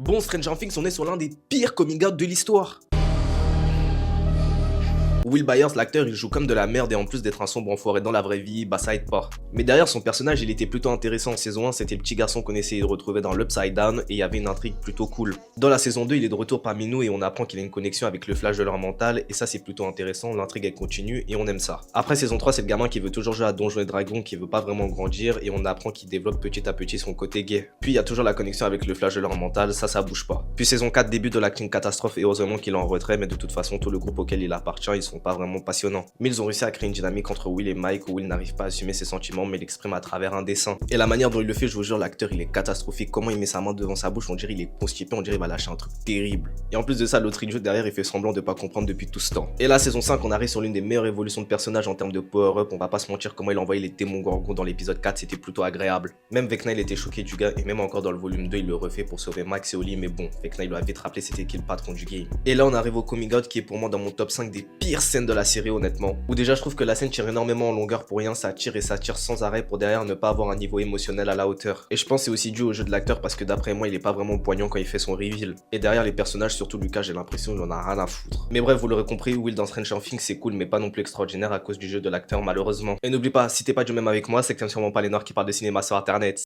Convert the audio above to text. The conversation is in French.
Bon, Stranger Things, on est sur l'un des pires coming out de l'histoire. Will Byers, l'acteur, il joue comme de la merde et en plus d'être un sombre enfoiré dans la vraie vie, bah ça aide pas. Mais derrière son personnage, il était plutôt intéressant. En saison 1, c'était le petit garçon qu'on essayait de retrouver dans l'Upside Down et il y avait une intrigue plutôt cool. Dans la saison 2, il est de retour parmi nous et on apprend qu'il a une connexion avec le Flash de leur mental et ça c'est plutôt intéressant, l'intrigue elle continue et on aime ça. Après saison 3, c'est le gamin qui veut toujours jouer à Donjons et Dragons, qui veut pas vraiment grandir et on apprend qu'il développe petit à petit son côté gay. Puis il y a toujours la connexion avec le Flash de leur mental, ça bouge pas. Puis saison 4, début de l'acting catastrophe et heureusement qu'il est en retrait, mais de toute façon tout le groupe auquel il appartient, ils sont pas vraiment passionnants. Mais ils ont réussi à créer une dynamique entre Will et Mike où Will n'arrive pas à assumer ses sentiments mais l'exprime à travers un dessin. Et la manière dont il le fait, je vous jure, l'acteur il est catastrophique. Comment il met sa main devant sa bouche, on dirait il est constipé, on dirait il va lâcher un truc terrible. Et en plus de ça, l'autre idiot derrière il fait semblant de pas comprendre depuis tout ce temps. Et là, saison 5, on arrive sur l'une des meilleures évolutions de personnages en termes de power-up. On va pas se mentir, comment il envoyait les démons gorgons dans l'épisode 4, c'était plutôt agréable. Même Vecna il était choqué du gars et même encore dans le volume 2, il le refait pour sauver Max et Oli, mais bon, Vecna il lui a vite rappelé c'était qui le patron du game. Et là, on arrive au coming out qui est pour moi dans mon top 5 des pires scènes de la série honnêtement. Où déjà je trouve que la scène tire énormément en longueur pour rien, ça tire et ça tire sans arrêt pour derrière ne pas avoir un niveau émotionnel à la hauteur. Et je pense que c'est aussi dû au jeu de l'acteur parce que d'après moi il est pas vraiment poignant quand il fait son reveal. Et derrière les personnages, surtout Lucas, j'ai l'impression qu'il en a rien à foutre. Mais bref, vous l'aurez compris, Will dans Stranger Things c'est cool mais pas non plus extraordinaire à cause du jeu de l'acteur malheureusement. Et n'oublie pas, si t'es pas du même avec moi, c'est que t'aimes sûrement pas les noirs qui parlent de cinéma sur internet.